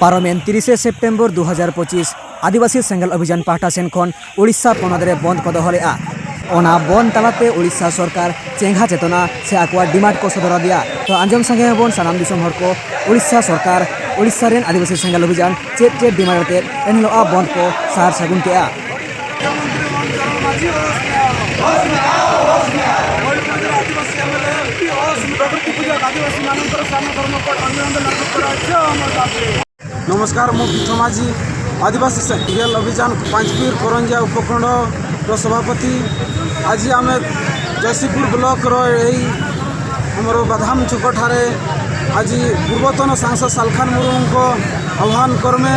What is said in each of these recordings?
पारमेन 30 September 2025 आदिवासी सेंगल अभियान पाहटा सेन खन उड़ीसा पनदरे बंद को दोहलेआ ओना बंद तालाते उड़ीसा सरकार चेंगा चेतना से आकुआ डिमांड को सदरा दिया। तो आंजम संगे बन सानाम दिसम हर को उड़ीसा सरकार उड़ीसा रेन आदिवासी सेंगल अभियान चेत चेत डिमांड ते एनलोआ बंद को सार सागुन केआ। नमस्कार मो पिथमाजी आदिवासी सेंगल अभियान पांचपीर करंजिया उपखंड सभापति। आज आम जयसीपुर ब्लॉक रमर बाधाम छुकठारे आज पूर्वतन सांसद सालखान मुर्मू को आह्वान क्रमे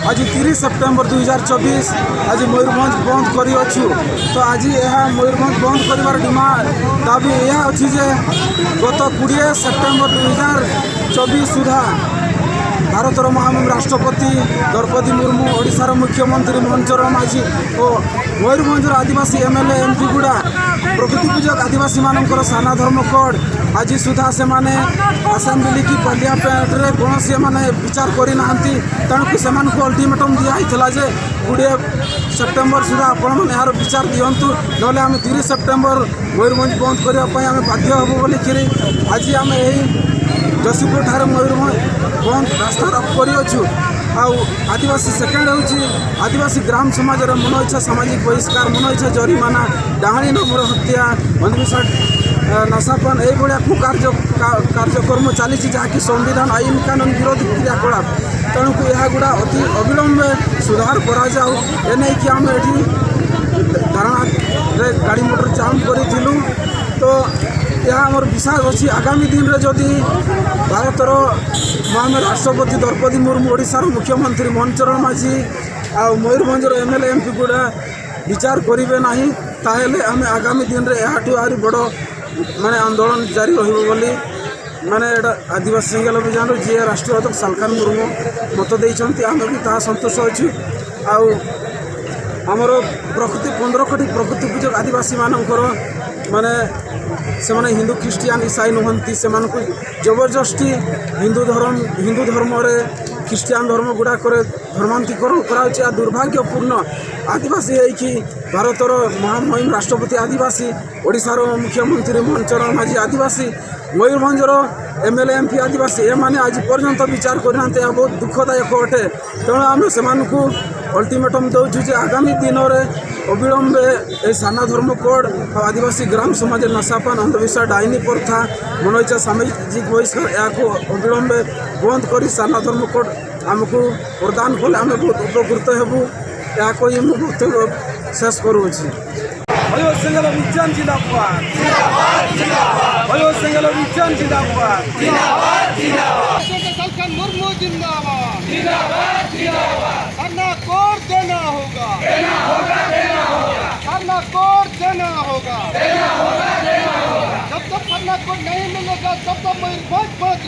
आज 30 सेप्टेम्बर 2024 आज मयूरभंज बंद करूँ। तो आज यह मयूरभंज बंद कर डिमांड दाबी यह अच्छी जे गत 20 सेप्टेम्बर 2024 सुधा भारतर महामहिम राष्ट्रपति द्रौपदी मुर्मू ओडिशार मुख्यमंत्री मोहन चरण माझी और मयूरभंजर आदिवासी एमएलए एमपी गुड़ा प्रकृति पूजक आदिवासी मानकर साना धर्म कोड आज सुधा से माने असेंबली की पार्लियामेंट रे कौन से माने विचार करना तेणुक से अल्टीमेटम दिखाई जे 20 सेप्टेम्बर सुधा आपण यार विचार दिंतु ना आम 30 सेप्टेम्बर मयूरभंज बंद करने आम बाध्य हबू बोलिकी आज आम यही जयसीपुर ठारे मयूरभंज बंद रास्ता करूँ। आदिवासी सेकेंड हूँ आदिवासी ग्राम समाज मन इच्छा सामाजिक बहिष्कार मन इच्छा जरिमाना डाहाणी नंबर हत्या अंधविश्वास नशापान यह कार्यक्रम चली जहाँकि संविधान आईन कानून विरोधी क्रियाकलाप तेणुक यह गुड़ा अति अविलंबे सुधार कराने कि आम ये धारणा गाड़ी मोटर जाम करूँ। तो यह आमर विश्वास अच्छी आगामी दिन में जदि भारतर महामहिम राष्ट्रपति द्रौपदी मुर्मू ओडिशार मुख्यमंत्री मोहन चरण माझी आ मयूरभंजर एमएलए एमपी गुड़ा विचार करेंगे ना ताहले आम आगामी दिन में यह आहरी बड़ माने आंदोलन जारी रही माने आदिवासी सेंगल अभियान जी राष्ट्रीय अध्यक्ष सालखान मुर्मू मत देते आम भी ता सन्तोष अच्छु। आमर प्रकृति 15 कोटी प्रकृति पूजक आदिवासी मानकर माने से माने हिंदू ख्रीस्टियान ईसाई नुहंती से जबरदस्ती हिंदू धर्म रे ख्रीस्टियान धर्म गुड़ाक धर्मांतरीकरण करा दुर्भाग्यपूर्ण आदिवासी है कि भारतर महामहिम राष्ट्रपति आदिवासी ओडिशार मुख्यमंत्री मोहन चरण माझी आदिवासी मयूरभंजर एमएलए एमपी आदिवासी ए माने आज पर्यंत विचार करना बहुत दुखदायक अटे। तेणु आम से अल्टीमेटम दौचु जे आगामी दिन में अविलंबे ए साना धर्म कोड आदिवासी ग्राम समाज नशापान अंधविश्वास डाइनी प्रथा मन इच्छा सामाजिक बहिष्कार या अविलंबे बंद कर साना धर्म कोड आमको प्रदान कले आम बहुत उपकृत हेबू या कही मुझे शेष करुँच। सेंगल अभियान जिंदाबाद सेंगल अभियान जिंदाबाद सालखान मुर्मू जिंदाबाद धरना कोड देना होगा धरना कोड देना होगा जब तक धरना कोड नहीं मिलेगा तब तक मयूरभंज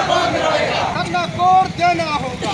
बंद रहेगा धरना कोड देना होगा।